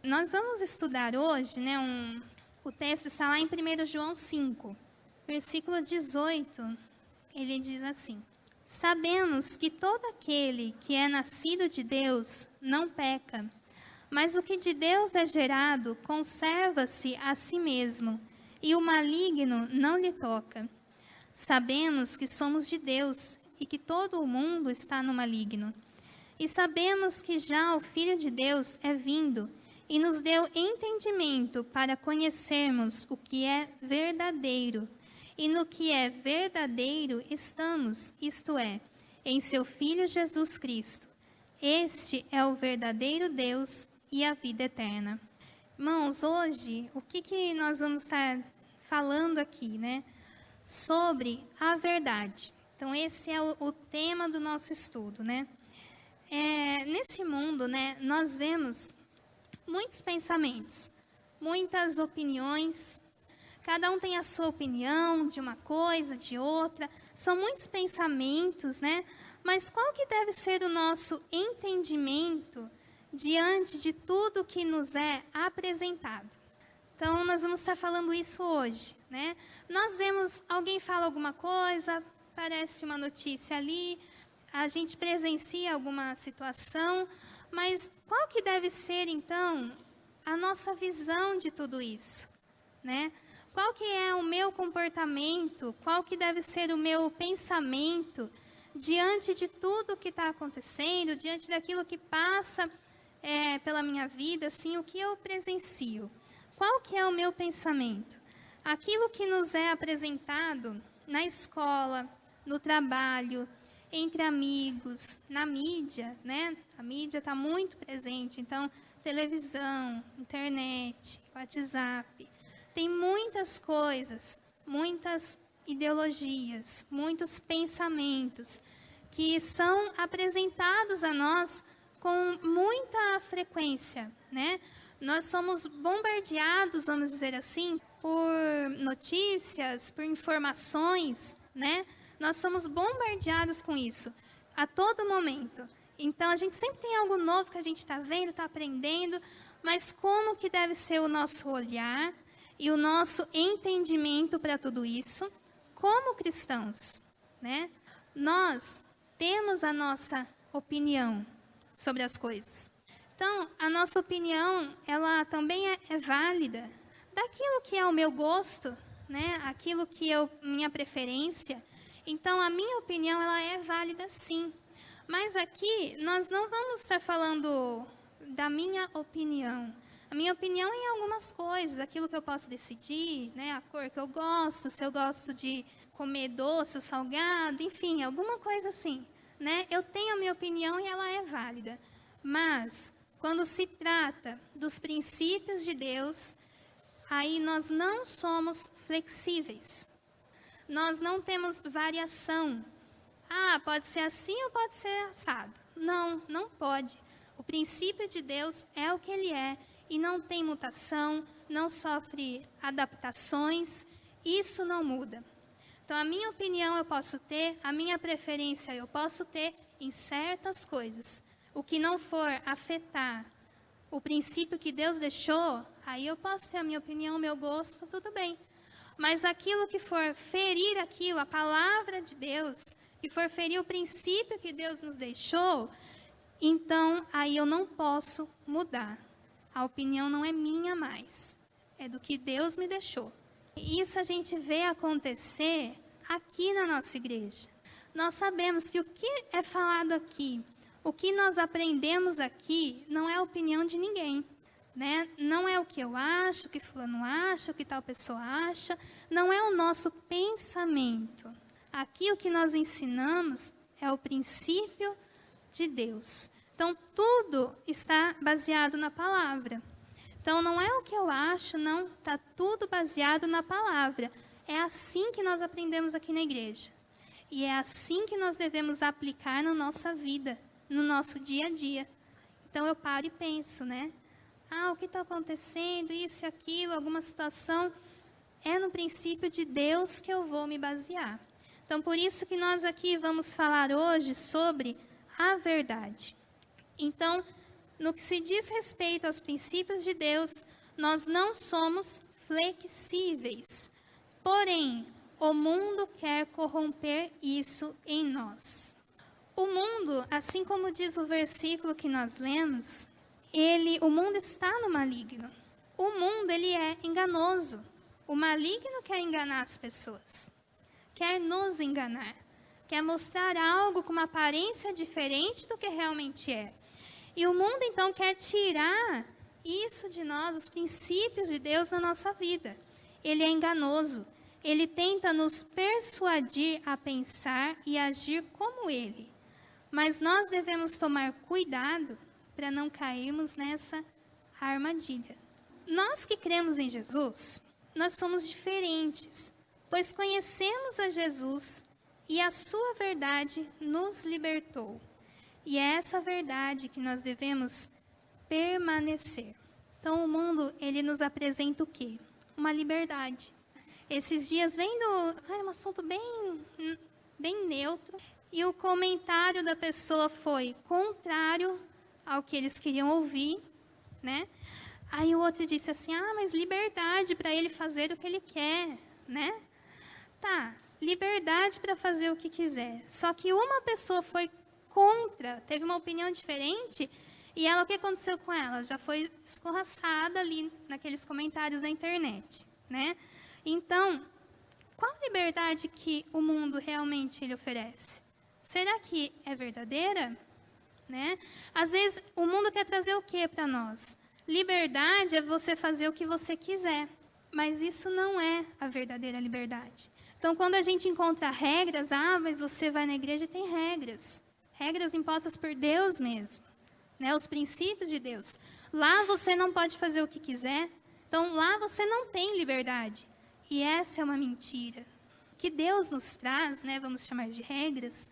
Nós vamos estudar hoje, né, o texto está lá em 1 João 5, versículo 18, ele diz assim: Sabemos que todo aquele que é nascido de Deus não peca, mas o que de Deus é gerado conserva-se a si mesmo, e o maligno não lhe toca. Sabemos que somos de Deus e que todo o mundo está no maligno. E sabemos que já o Filho de Deus é vindo e nos deu entendimento para conhecermos o que é verdadeiro. E no que é verdadeiro estamos, isto é, em seu Filho Jesus Cristo. Este é o verdadeiro Deus e a vida eterna. Irmãos, hoje, o que nós vamos estar falando aqui, né? Sobre a verdade. Então, esse é o tema do nosso estudo, né? Nesse mundo, né, nós vemos muitos pensamentos, muitas opiniões, cada um tem a sua opinião de uma coisa, de outra, são muitos pensamentos, né? Mas qual que deve ser o nosso entendimento diante de tudo que nos é apresentado? Então, nós vamos estar falando isso hoje, né? Nós vemos alguém fala alguma coisa, parece uma notícia ali, a gente presencia alguma situação, mas qual que deve ser, então, a nossa visão de tudo isso, né? Qual que é o meu comportamento, qual que deve ser o meu pensamento diante de tudo que está acontecendo, diante daquilo que passa pela minha vida, assim, o que eu presencio? Qual que é o meu pensamento? Aquilo que nos é apresentado na escola, no trabalho, entre amigos, na mídia, né? A mídia está muito presente, então, televisão, internet, WhatsApp, tem muitas coisas, muitas ideologias, muitos pensamentos que são apresentados a nós com muita frequência, né? Nós somos bombardeados, vamos dizer assim, por notícias, por informações, né? Nós somos bombardeados com isso a todo momento. Então, a gente sempre tem algo novo que a gente está vendo, está aprendendo, mas como que deve ser o nosso olhar e o nosso entendimento para tudo isso como cristãos, né? Nós temos a nossa opinião sobre as coisas. Então, a nossa opinião, ela também é válida. Daquilo que é o meu gosto, né? Aquilo que é minha preferência. Então, a minha opinião, ela é válida sim. Mas aqui, nós não vamos estar falando da minha opinião. A minha opinião é em algumas coisas, aquilo que eu posso decidir, né? A cor que eu gosto, se eu gosto de comer doce ou salgado, enfim, alguma coisa assim, né? Eu tenho a minha opinião e ela é válida. Mas, quando se trata dos princípios de Deus, aí nós não somos flexíveis. Nós não temos variação. Ah, pode ser assim ou pode ser assado. Não, não pode. O princípio de Deus é o que ele é e não tem mutação, não sofre adaptações, isso não muda. Então, a minha opinião eu posso ter, a minha preferência eu posso ter em certas coisas. O que não for afetar o princípio que Deus deixou, aí eu posso ter a minha opinião, o meu gosto, tudo bem. Mas aquilo que for ferir aquilo, a palavra de Deus, que for ferir o princípio que Deus nos deixou, então aí eu não posso mudar. A opinião não é minha mais, é do que Deus me deixou. E isso a gente vê acontecer aqui na nossa igreja. Nós sabemos que o que é falado aqui, o que nós aprendemos aqui, não é a opinião de ninguém. Né? Não é o que eu acho, o que fulano acha, o que tal pessoa acha. Não é o nosso pensamento. Aqui o que nós ensinamos é o princípio de Deus. Então, tudo está baseado na palavra. Então, não é o que eu acho, não. Está tudo baseado na palavra. É assim que nós aprendemos aqui na igreja. E é assim que nós devemos aplicar na nossa vida, no nosso dia a dia. Então, eu paro e penso, né? Ah, o que está acontecendo, isso e aquilo, alguma situação. É no princípio de Deus que eu vou me basear. Então, por isso que nós aqui vamos falar hoje sobre a verdade. Então, No que se diz respeito aos princípios de Deus, nós não somos flexíveis. Porém, o mundo quer corromper isso em nós. O mundo, assim como diz o versículo que nós lemos, o mundo está no maligno. O mundo, ele é enganoso. O maligno quer enganar as pessoas. Quer nos enganar. Quer mostrar algo com uma aparência diferente do que realmente é. E o mundo, então, quer tirar isso de nós, os princípios de Deus na nossa vida. Ele é enganoso. Ele tenta nos persuadir a pensar e agir como ele. Mas nós devemos tomar cuidado para não cairmos nessa armadilha. Nós que cremos em Jesus, nós somos diferentes, pois conhecemos a Jesus e a sua verdade nos libertou. E é essa verdade que nós devemos permanecer. Então o mundo, ele nos apresenta o quê? Uma liberdade. Esses dias vendo, um assunto bem neutro, e o comentário da pessoa foi contrário ao que eles queriam ouvir, né? Aí o outro disse assim, mas liberdade para ele fazer o que ele quer, né? Tá, liberdade para fazer o que quiser. Só que uma pessoa foi contra, teve uma opinião diferente, e ela, o que aconteceu com ela? Já foi escorraçada ali naqueles comentários da internet, né? Então, qual a liberdade que o mundo realmente ele oferece? Será que é verdadeira? Né? Às vezes, o mundo quer trazer o que para nós? Liberdade é você fazer o que você quiser, mas isso não é a verdadeira liberdade. Então, quando a gente encontra regras, mas você vai na igreja e tem regras. Regras impostas por Deus mesmo, né? Os princípios de Deus. Lá você não pode fazer o que quiser, então lá você não tem liberdade. E essa é uma mentira. O que Deus nos traz, né, vamos chamar de regras,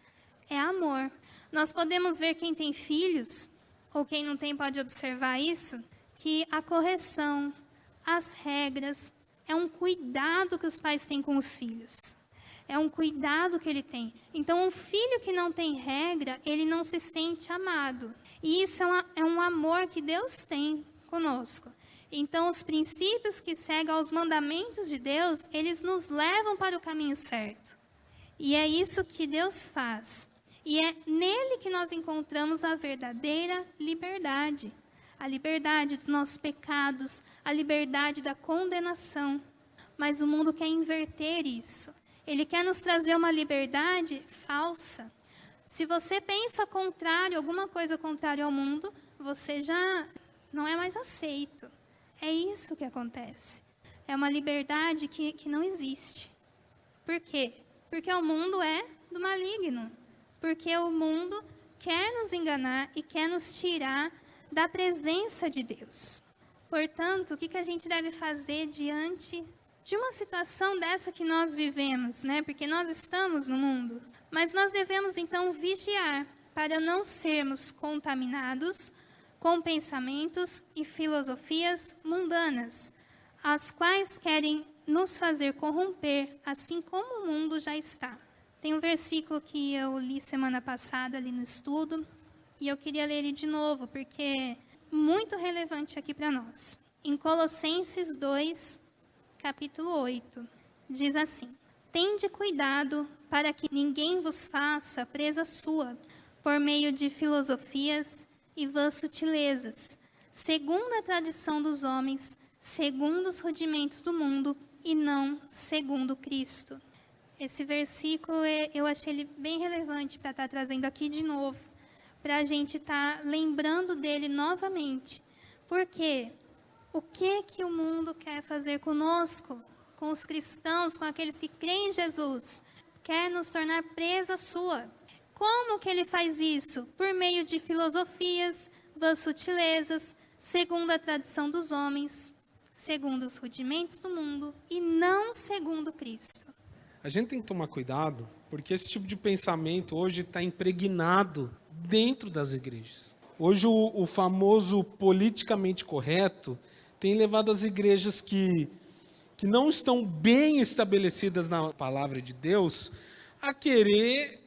é amor. Nós podemos ver quem tem filhos, ou quem não tem pode observar isso, que a correção, as regras, é um cuidado que os pais têm com os filhos. É um cuidado que ele tem. Então, um filho que não tem regra, ele não se sente amado. E isso é um amor que Deus tem conosco. Então, os princípios que seguem aos mandamentos de Deus, eles nos levam para o caminho certo. E é isso que Deus faz. E é nele que nós encontramos a verdadeira liberdade. A liberdade dos nossos pecados, a liberdade da condenação. Mas o mundo quer inverter isso. Ele quer nos trazer uma liberdade falsa. Se você pensa contrário, alguma coisa contrária ao mundo, você já não é mais aceito. É isso que acontece. É uma liberdade que não existe. Por quê? Porque o mundo é do maligno. Porque o mundo quer nos enganar e quer nos tirar da presença de Deus. Portanto, o que a gente deve fazer diante de uma situação dessa que nós vivemos, né? Porque nós estamos no mundo. Mas nós devemos, então, vigiar para não sermos contaminados com pensamentos e filosofias mundanas, as quais querem nos fazer corromper, assim como o mundo já está. Tem um versículo que eu li semana passada ali no estudo, e eu queria ler ele de novo, porque é muito relevante aqui para nós. Em Colossenses 2, capítulo 8, diz assim: Tende cuidado para que ninguém vos faça presa sua, por meio de filosofias e vãs sutilezas, segundo a tradição dos homens, segundo os rudimentos do mundo, e não segundo Cristo. Esse versículo, eu achei ele bem relevante para estar trazendo aqui de novo, para a gente estar lembrando dele novamente. Porque o que o mundo quer fazer conosco, com os cristãos, com aqueles que creem em Jesus? Quer nos tornar presa sua. Como que ele faz isso? Por meio de filosofias, vãs sutilezas, segundo a tradição dos homens, segundo os rudimentos do mundo, e não segundo Cristo. A gente tem que tomar cuidado, porque esse tipo de pensamento hoje está impregnado dentro das igrejas. Hoje o famoso politicamente correto tem levado as igrejas que não estão bem estabelecidas na palavra de Deus a querer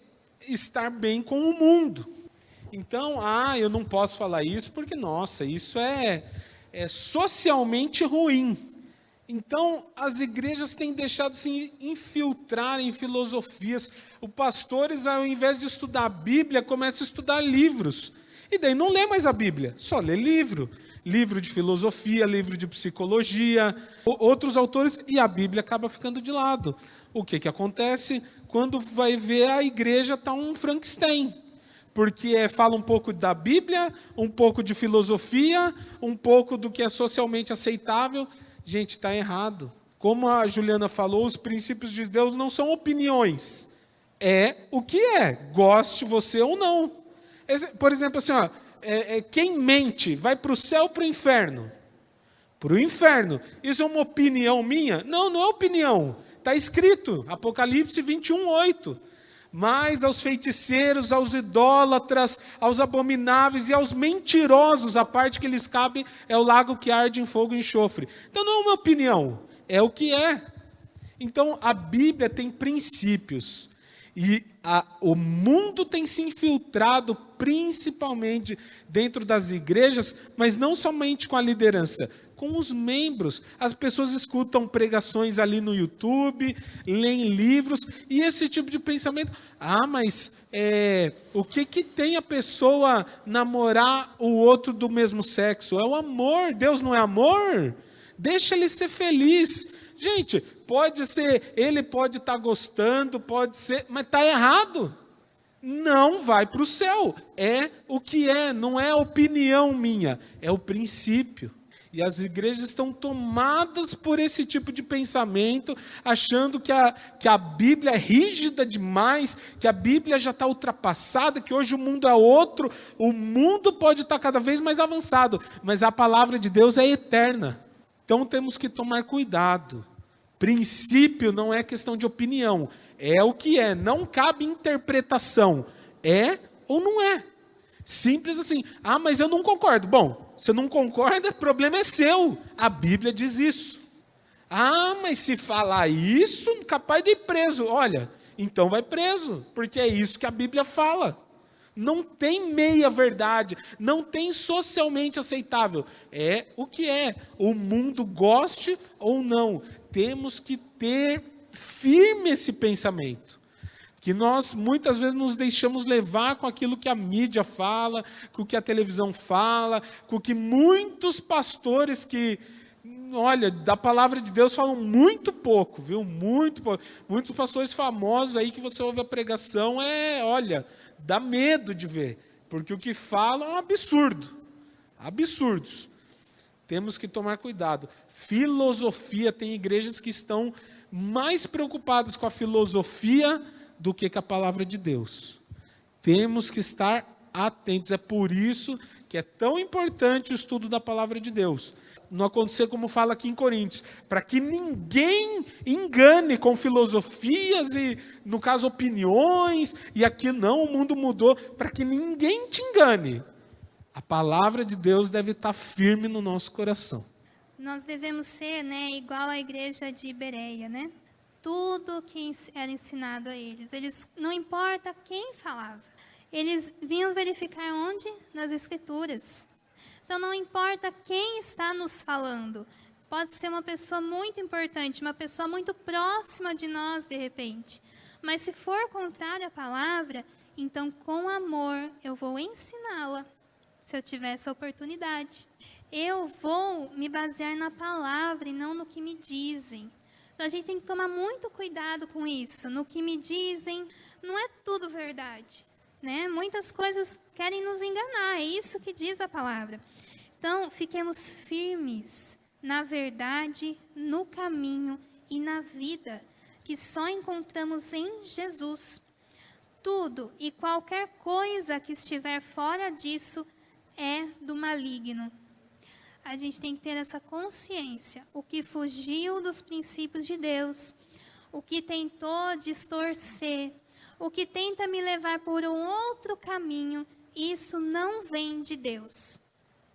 estar bem com o mundo. Então, eu não posso falar isso porque, nossa, isso é socialmente ruim. Então, as igrejas têm deixado se infiltrar em filosofias. Os pastores, ao invés de estudar a Bíblia, começam a estudar livros. E daí não lê mais a Bíblia, só lê livro. Livro de filosofia, livro de psicologia, outros autores, e a Bíblia acaba ficando de lado. O que acontece? Quando vai ver, a igreja está um Frankenstein. Porque fala um pouco da Bíblia, um pouco de filosofia, um pouco do que é socialmente aceitável. Gente, está errado. Como a Juliana falou, os princípios de Deus não são opiniões. É o que é, goste você ou não. Por exemplo, assim, quem mente vai para o céu ou para o inferno? Para o inferno. Isso é uma opinião minha? Não, não é opinião. Está escrito, Apocalipse 21:8. Mas aos feiticeiros, aos idólatras, aos abomináveis e aos mentirosos, a parte que lhes cabe é o lago que arde em fogo e enxofre. Então não é uma opinião, é o que é. Então a Bíblia tem princípios. E o mundo tem se infiltrado principalmente dentro das igrejas, mas não somente com a liderança, com os membros. As pessoas escutam pregações ali no YouTube, leem livros, e esse tipo de pensamento. Mas o que tem a pessoa namorar o outro do mesmo sexo? É o amor. Deus não é amor? Deixa ele ser feliz. Gente, pode ser, ele pode estar gostando, pode ser, mas está errado. Não vai para o céu. É o que é, não é opinião minha, é o princípio. E as igrejas estão tomadas por esse tipo de pensamento, achando que a Bíblia é rígida demais, que a Bíblia já está ultrapassada, que hoje o mundo é outro, o mundo pode estar cada vez mais avançado, mas a palavra de Deus é eterna. Então temos que tomar cuidado. Princípio não é questão de opinião, é o que é, não cabe interpretação, é ou não é. Simples assim. Mas eu não concordo. Bom, você não concorda, o problema é seu. A Bíblia diz isso. Mas se falar isso, capaz de ir preso. Olha, então vai preso, porque é isso que a Bíblia fala. Não tem meia verdade, não tem socialmente aceitável. É o que é. O mundo goste ou não. Temos que ter firme esse pensamento. Que nós muitas vezes nos deixamos levar com aquilo que a mídia fala, com o que a televisão fala, com o que muitos pastores que, olha, da palavra de Deus falam muito pouco, viu? Muito pouco. Muitos pastores famosos aí que você ouve a pregação, olha, dá medo de ver, porque o que falam é um absurdo. Absurdos. Temos que tomar cuidado. Filosofia, tem igrejas que estão mais preocupadas com a filosofia do que com a palavra de Deus. Temos que estar atentos. É por isso que é tão importante o estudo da palavra de Deus. Não acontecer como fala aqui em Coríntios, para que ninguém engane com filosofias e, no caso, opiniões, e aqui não, o mundo mudou, para que ninguém te engane. A palavra de Deus deve estar firme no nosso coração. Nós devemos ser, igual à igreja de Bereia, Tudo que era ensinado a eles, não importa quem falava, eles vinham verificar onde? Nas Escrituras. Então não importa quem está nos falando, pode ser uma pessoa muito importante, uma pessoa muito próxima de nós de repente, mas se for contrário à palavra, então com amor eu vou ensiná-la, se eu tiver essa oportunidade. Eu vou me basear na palavra e não no que me dizem. Então a gente tem que tomar muito cuidado com isso. No que me dizem, não é tudo verdade, Muitas coisas querem nos enganar, é isso que diz a palavra. Então, fiquemos firmes na verdade, no caminho e na vida, que só encontramos em Jesus. Tudo e qualquer coisa que estiver fora disso é do maligno. A gente tem que ter essa consciência. O que fugiu dos princípios de Deus, o que tentou distorcer, o que tenta me levar por um outro caminho, isso não vem de Deus.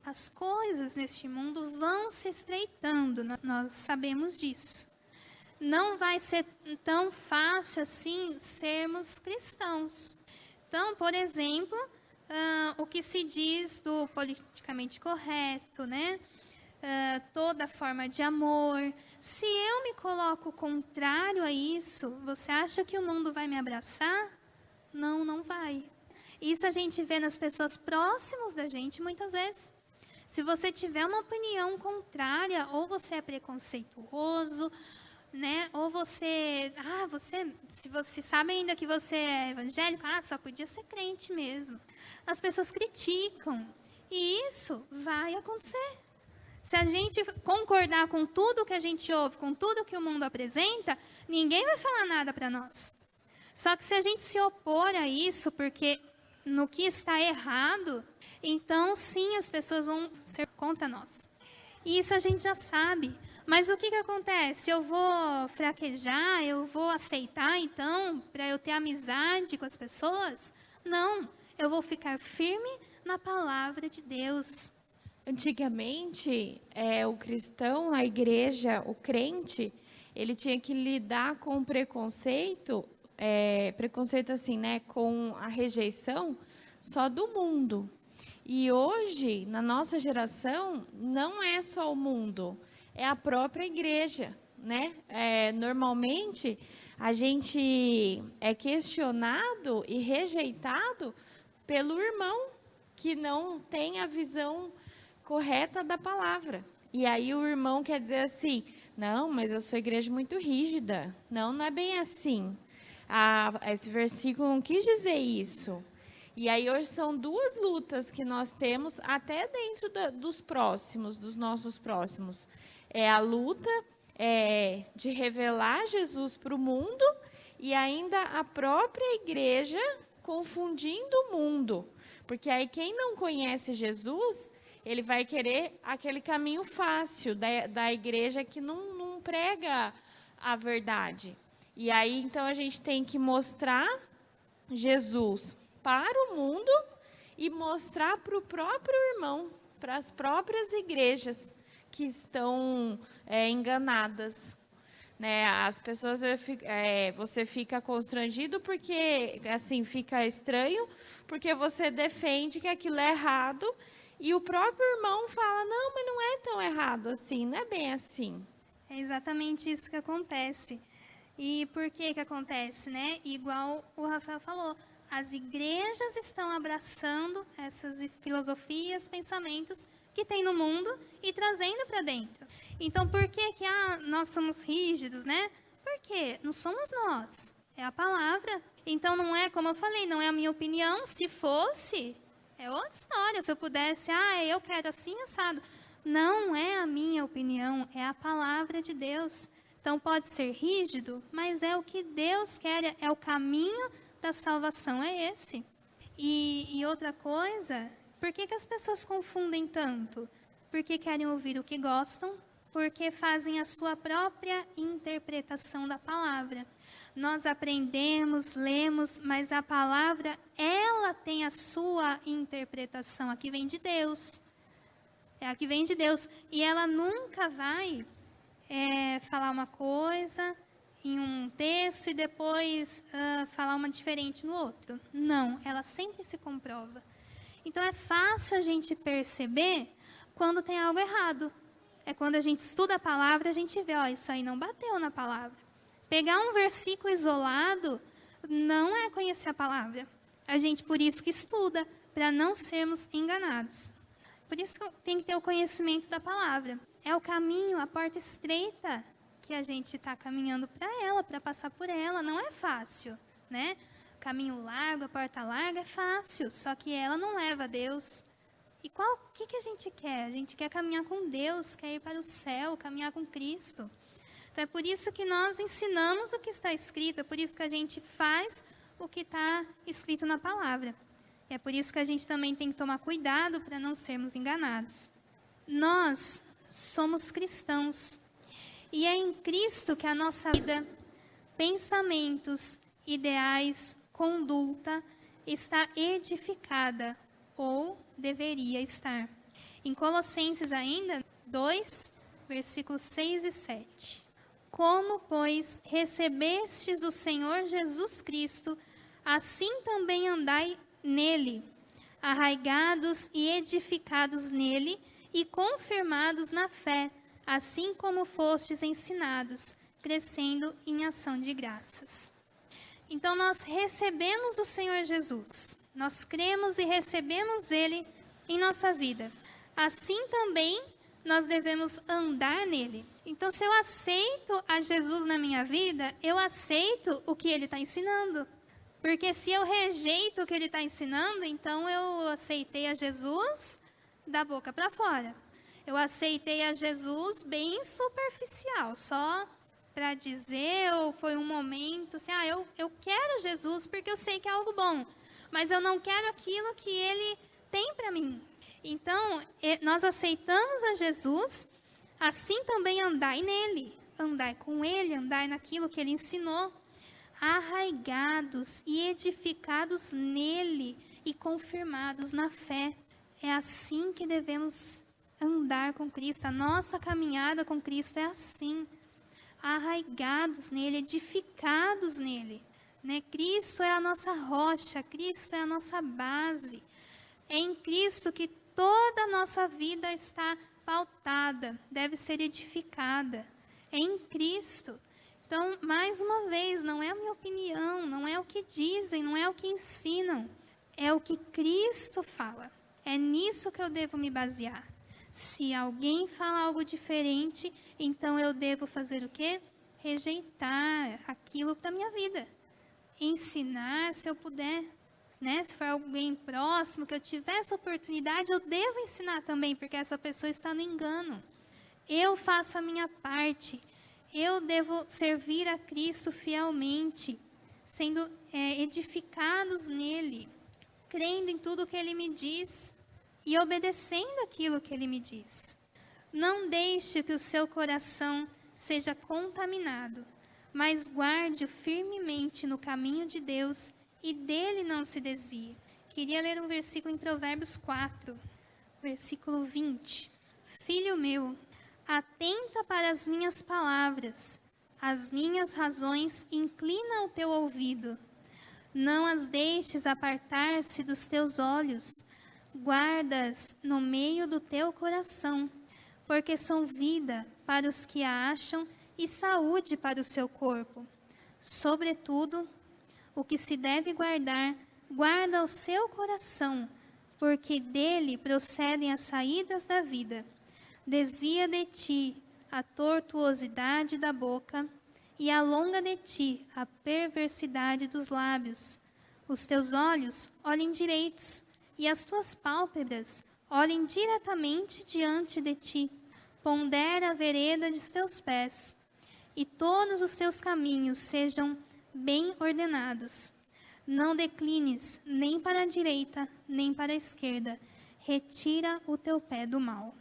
As coisas neste mundo vão se estreitando, nós sabemos disso. Não vai ser tão fácil assim sermos cristãos. Então, por exemplo, o que se diz do politicamente correto, né? Toda forma de amor. Se eu me coloco contrário a isso, você acha que o mundo vai me abraçar? Não, não vai. Isso a gente vê nas pessoas próximas da gente muitas vezes. Se você tiver uma opinião contrária, ou você é preconceituoso, né? Ou se você sabe ainda que você é evangélico, só podia ser crente mesmo. As pessoas criticam, e isso vai acontecer. Se a gente concordar com tudo que a gente ouve, com tudo que o mundo apresenta, ninguém vai falar nada para nós. Só que se a gente se opor a isso, porque no que está errado, então sim, as pessoas vão ser contra nós. E isso a gente já sabe. Mas o que acontece? Eu vou fraquejar, eu vou aceitar, então, para eu ter amizade com as pessoas? Não, eu vou ficar firme na palavra de Deus. Antigamente, o cristão na igreja, o crente, ele tinha que lidar com preconceito, preconceito assim, né, com a rejeição só do mundo. E hoje, na nossa geração, não é só o mundo, é a própria igreja, né? Normalmente, a gente é questionado e rejeitado pelo irmão que não tem a visão correta da palavra. E aí o irmão quer dizer assim, não, mas a sua igreja é muito rígida. Não, não é bem assim. Esse versículo não quis dizer isso. E aí hoje são duas lutas que nós temos até dentro dos próximos, dos nossos próximos. É a luta de revelar Jesus para o mundo e ainda a própria igreja confundindo o mundo. Porque aí quem não conhece Jesus, ele vai querer aquele caminho fácil da igreja que não prega a verdade. E aí, então, a gente tem que mostrar Jesus para o mundo e mostrar para o próprio irmão, para as próprias igrejas que estão enganadas. Né? As pessoas, você fica constrangido porque, assim, fica estranho, porque você defende que aquilo é errado e o próprio irmão fala, não, mas não é tão errado assim, não é bem assim. É exatamente isso que acontece. E por que acontece, né? Igual o Rafael falou, as igrejas estão abraçando essas filosofias, pensamentos que tem no mundo e trazendo para dentro. Então, por que nós somos rígidos, né? Porque não somos nós, é a palavra. Então, não é, como eu falei, não é a minha opinião. Se fosse, é outra história. Se eu pudesse, eu quero assim, assado. Não é a minha opinião, é a palavra de Deus. Então, pode ser rígido, mas é o que Deus quer, é o caminho da salvação, é esse. E outra coisa, por que as pessoas confundem tanto? Porque querem ouvir o que gostam, porque fazem a sua própria interpretação da palavra. Nós aprendemos, lemos, mas a palavra, ela tem a sua interpretação, a que vem de Deus. É a que vem de Deus. E ela nunca vai falar uma coisa em um texto e depois falar uma diferente no outro. Não, ela sempre se comprova. Então, é fácil a gente perceber quando tem algo errado. É quando a gente estuda a palavra, a gente vê, isso aí não bateu na palavra. Pegar um versículo isolado não é conhecer a palavra. A gente, por isso que estuda, para não sermos enganados. Por isso que tem que ter o conhecimento da palavra. É o caminho, a porta estreita que a gente está caminhando para ela, para passar por ela. Não é fácil, né? O caminho largo, a porta larga é fácil, só que ela não leva a Deus. E o que a gente quer? A gente quer caminhar com Deus, quer ir para o céu, caminhar com Cristo. Então, é por isso que nós ensinamos o que está escrito, é por isso que a gente faz o que está escrito na palavra. É por isso que a gente também tem que tomar cuidado para não sermos enganados. Nós somos cristãos. E é em Cristo que a nossa vida, pensamentos, ideais, conduta está edificada, ou deveria estar. Em Colossenses ainda, 2, versículos 6 e 7. Como, pois, recebestes o Senhor Jesus Cristo, assim também andai nele, arraigados e edificados nele e confirmados na fé, assim como fostes ensinados, crescendo em ação de graças. Então, nós recebemos o Senhor Jesus, nós cremos e recebemos Ele em nossa vida. Assim também, nós devemos andar nele. Então, se eu aceito a Jesus na minha vida, eu aceito o que Ele está ensinando. Porque se eu rejeito o que Ele está ensinando, então eu aceitei a Jesus da boca para fora. Eu aceitei a Jesus bem superficial, só para dizer, ou foi um momento, assim, eu quero Jesus porque eu sei que é algo bom, mas eu não quero aquilo que Ele tem para mim. Então, nós aceitamos a Jesus, assim também andai nele, andai com Ele, andai naquilo que Ele ensinou, arraigados e edificados nele e confirmados na fé. É assim que devemos andar com Cristo, a nossa caminhada com Cristo é assim. Arraigados nele, edificados nele, né? Cristo é a nossa rocha, Cristo é a nossa base. É em Cristo que toda a nossa vida está pautada, deve ser edificada. É em Cristo. Então, mais uma vez, não é a minha opinião, não é o que dizem, não é o que ensinam, é o que Cristo fala. É nisso que eu devo me basear. Se alguém fala algo diferente, então eu devo fazer o quê? Rejeitar aquilo da minha vida. Ensinar, se eu puder, né? Se for alguém próximo, que eu tiver essa oportunidade, eu devo ensinar também, porque essa pessoa está no engano. Eu faço a minha parte. Eu devo servir a Cristo fielmente, sendo edificados nele, crendo em tudo que Ele me diz e obedecendo aquilo que Ele me diz. Não deixe que o seu coração seja contaminado, mas guarde-o firmemente no caminho de Deus e dele não se desvie. Queria ler um versículo em Provérbios 4, versículo 20. Filho meu, atenta para as minhas palavras, as minhas razões inclina o teu ouvido. Não as deixes apartar-se dos teus olhos, guardas no meio do teu coração, porque são vida para os que a acham e saúde para o seu corpo. Sobretudo, o que se deve guardar, guarda o seu coração, porque dele procedem as saídas da vida. Desvia de ti a tortuosidade da boca e alonga de ti a perversidade dos lábios. Os teus olhos olhem direitos e as tuas pálpebras olhem diretamente diante de ti. Pondera a vereda de teus pés e todos os teus caminhos sejam bem ordenados. Não declines nem para a direita, nem para a esquerda. Retira o teu pé do mal.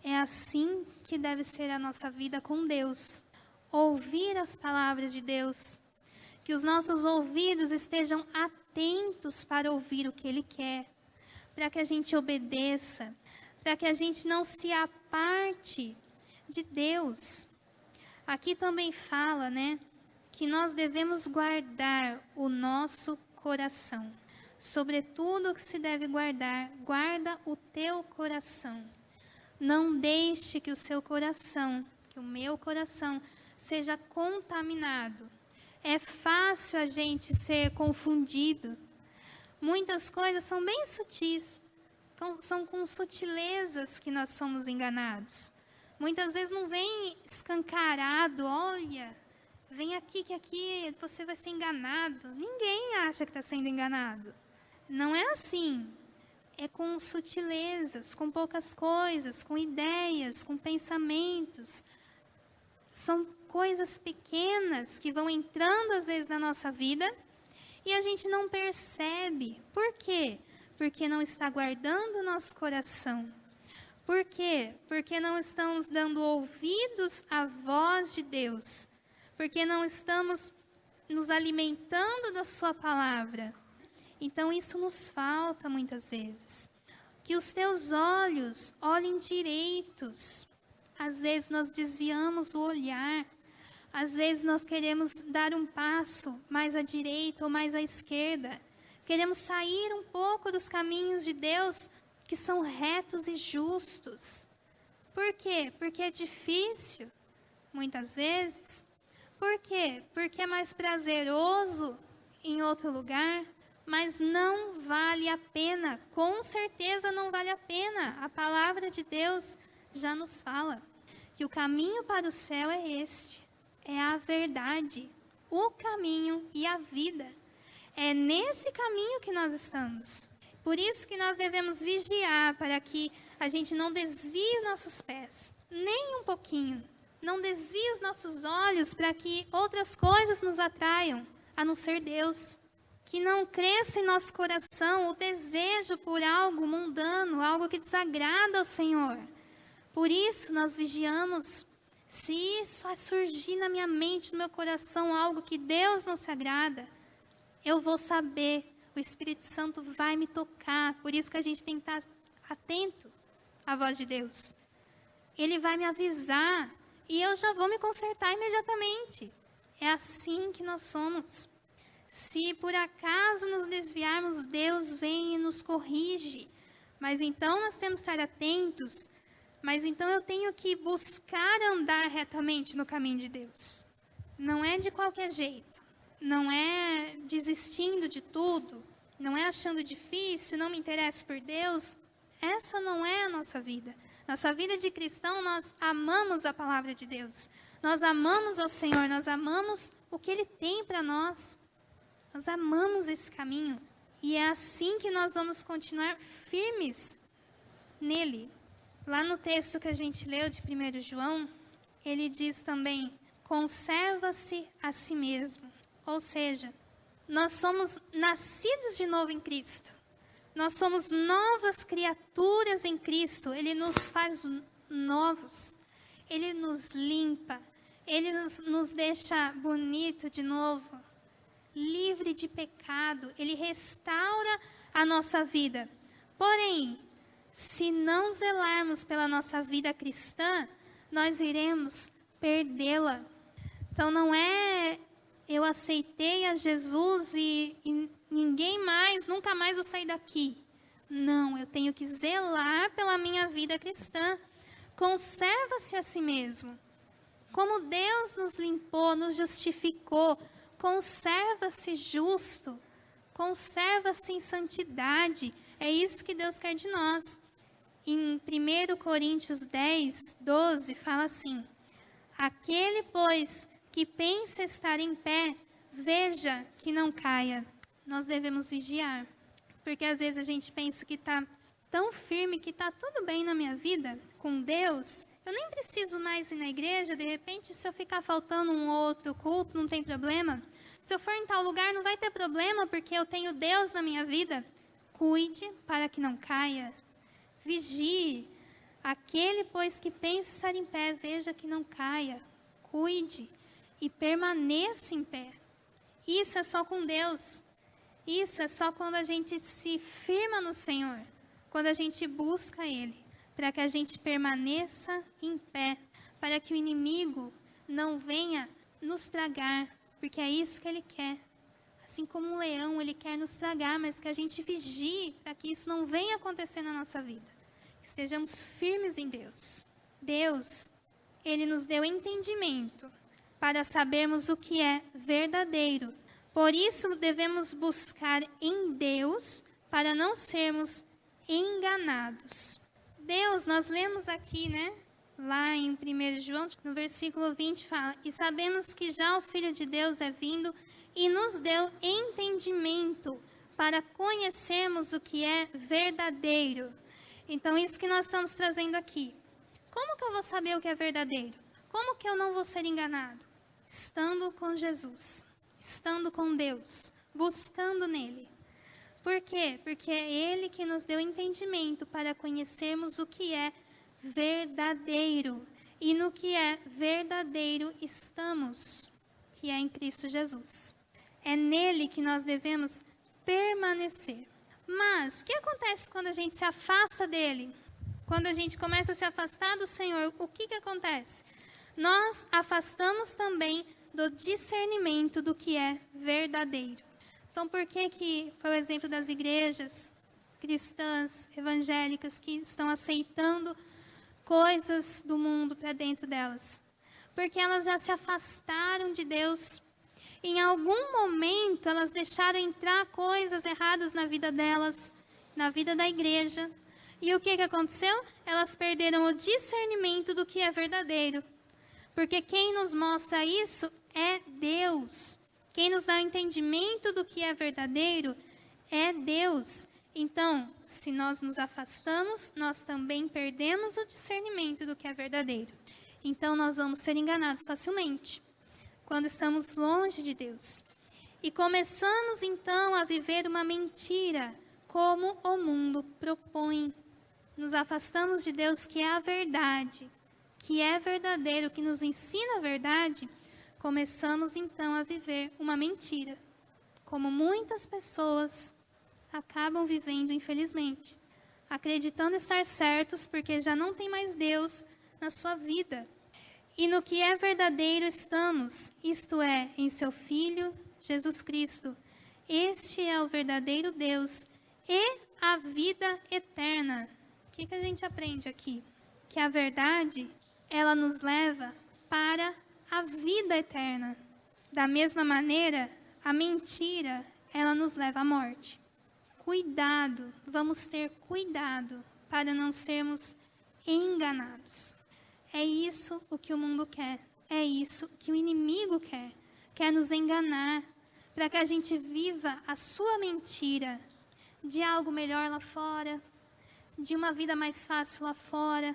É assim que deve ser a nossa vida com Deus. Ouvir as palavras de Deus. Que os nossos ouvidos estejam atentos para ouvir o que Ele quer. Para que a gente obedeça. Para que a gente não se aparte de Deus. Aqui também fala, né? Que nós devemos guardar o nosso coração. Sobretudo o que se deve guardar, guarda o teu coração. Não deixe que o seu coração, que o meu coração, seja contaminado. É fácil a gente ser confundido. Muitas coisas são bem sutis. São com sutilezas que nós somos enganados. Muitas vezes não vem escancarado, olha, vem aqui que aqui você vai ser enganado. Ninguém acha que está sendo enganado. Não é assim. É com sutilezas, com poucas coisas, com ideias, com pensamentos. São coisas pequenas que vão entrando às vezes na nossa vida e a gente não percebe. Por quê? Porque não está guardando o nosso coração. Por quê? Porque não estamos dando ouvidos à voz de Deus. Porque não estamos nos alimentando da sua palavra. Então, isso nos falta muitas vezes. Que os teus olhos olhem direitos. Às vezes nós desviamos o olhar. Às vezes nós queremos dar um passo mais à direita ou mais à esquerda. Queremos sair um pouco dos caminhos de Deus que são retos e justos. Por quê? Porque é difícil, muitas vezes. Por quê? Porque é mais prazeroso em outro lugar, mas não vale a pena. Com certeza não vale a pena. A palavra de Deus já nos fala que o caminho para o céu é este, é a verdade, o caminho e a vida. É nesse caminho que nós estamos. Por isso que nós devemos vigiar para que a gente não desvie os nossos pés, nem um pouquinho. Não desvie os nossos olhos para que outras coisas nos atraiam, a não ser Deus. Que não cresça em nosso coração o desejo por algo mundano, algo que desagrada ao Senhor. Por isso nós vigiamos. Se isso surgir na minha mente, no meu coração, algo que Deus não se agrada, eu vou saber, o Espírito Santo vai me tocar. Por isso que a gente tem que estar atento à voz de Deus. Ele vai me avisar e eu já vou me consertar imediatamente. É assim que nós somos. Se por acaso nos desviarmos, Deus vem e nos corrige. Mas então nós temos que estar atentos. Mas então eu tenho que buscar andar retamente no caminho de Deus. Não é de qualquer jeito. Não é desistindo de tudo. Não é achando difícil, não me interesso por Deus. Essa não é a nossa vida. Nossa vida de cristão, nós amamos a palavra de Deus. Nós amamos ao Senhor, nós amamos o que Ele tem para nós. Nós amamos esse caminho. E é assim que nós vamos continuar firmes nele. Lá no texto que a gente leu de 1 João, ele diz também, conserva-se a si mesmo. Ou seja, nós somos nascidos de novo em Cristo. Nós somos novas criaturas em Cristo. Ele nos faz novos. Ele nos limpa. Ele nos deixa bonito de novo. Livre de pecado. Ele restaura a nossa vida. Porém, se não zelarmos pela nossa vida cristã, nós iremos perdê-la. Então não é eu aceitei a Jesus e ninguém mais, nunca mais vou sair daqui. Não, eu tenho que zelar pela minha vida cristã. Conserva-se a si mesmo. Como Deus nos limpou, nos justificou, conserva-se justo, conserva-se em santidade. É isso que Deus quer de nós. Em 1 Coríntios 10, 12, fala assim, aquele, pois, que pensa estar em pé, veja que não caia. Nós devemos vigiar, porque às vezes a gente pensa que está tão firme, que está tudo bem na minha vida, com Deus, eu nem preciso mais ir na igreja, de repente, se eu ficar faltando um outro culto, não tem problema. Se eu for em tal lugar, não vai ter problema, porque eu tenho Deus na minha vida. Cuide para que não caia. Vigie. Aquele, pois, que pensa estar em pé, veja que não caia. Cuide e permaneça em pé. Isso é só com Deus. Isso é só quando a gente se firma no Senhor. Quando a gente busca Ele. Para que a gente permaneça em pé. Para que o inimigo não venha nos tragar. Porque é isso que Ele quer. Assim como um leão, Ele quer nos tragar. Mas que a gente vigie para que isso não venha acontecer na nossa vida. Estejamos firmes em Deus. Deus, Ele nos deu entendimento para sabermos o que é verdadeiro. Por isso, devemos buscar em Deus para não sermos enganados. Deus, nós lemos aqui, né? Lá em 1 João, no versículo 20, fala, e sabemos que já o Filho de Deus é vindo e nos deu entendimento para conhecermos o que é verdadeiro. Então, isso que nós estamos trazendo aqui. Como que eu vou saber o que é verdadeiro? Como que eu não vou ser enganado? Estando com Jesus, estando com Deus, buscando nele. Por quê? Porque é Ele que nos deu entendimento para conhecermos o que é verdadeiro. E no que é verdadeiro estamos, que é em Cristo Jesus. É nele que nós devemos permanecer. Mas, o que acontece quando a gente se afasta dele? Quando a gente começa a se afastar do Senhor, o que acontece? Nós afastamos também do discernimento do que é verdadeiro. Então, por que foi o exemplo das igrejas cristãs, evangélicas, que estão aceitando coisas do mundo para dentro delas? Porque elas já se afastaram de Deus. Em algum momento, elas deixaram entrar coisas erradas na vida delas, na vida da igreja. E o que aconteceu? Elas perderam o discernimento do que é verdadeiro. Porque quem nos mostra isso é Deus. Quem nos dá o entendimento do que é verdadeiro é Deus. Então, se nós nos afastamos, nós também perdemos o discernimento do que é verdadeiro. Então, nós vamos ser enganados facilmente, quando estamos longe de Deus. E começamos, então, a viver uma mentira, como o mundo propõe. Nos afastamos de Deus, que é a verdade, que é verdadeiro, que nos ensina a verdade. Começamos, então, a viver uma mentira, como muitas pessoas acabam vivendo, infelizmente, acreditando estar certos porque já não tem mais Deus na sua vida. E no que é verdadeiro estamos, isto é, em seu Filho, Jesus Cristo. Este é o verdadeiro Deus e a vida eterna. O que a gente aprende aqui? Que a verdade, ela nos leva para a vida eterna. Da mesma maneira, a mentira, ela nos leva à morte. Cuidado, vamos ter cuidado para não sermos enganados. É isso o que o mundo quer, é isso que o inimigo quer. Quer nos enganar, para que a gente viva a sua mentira de algo melhor lá fora, de uma vida mais fácil lá fora,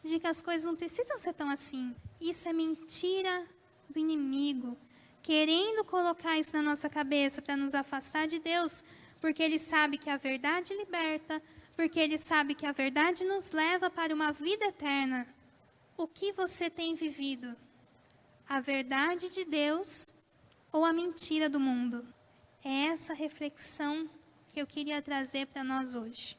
de que as coisas não precisam ser tão assim. Isso é mentira do inimigo, querendo colocar isso na nossa cabeça para nos afastar de Deus, porque ele sabe que a verdade liberta, porque ele sabe que a verdade nos leva para uma vida eterna. O que você tem vivido? A verdade de Deus ou a mentira do mundo? É essa reflexão que eu queria trazer para nós hoje.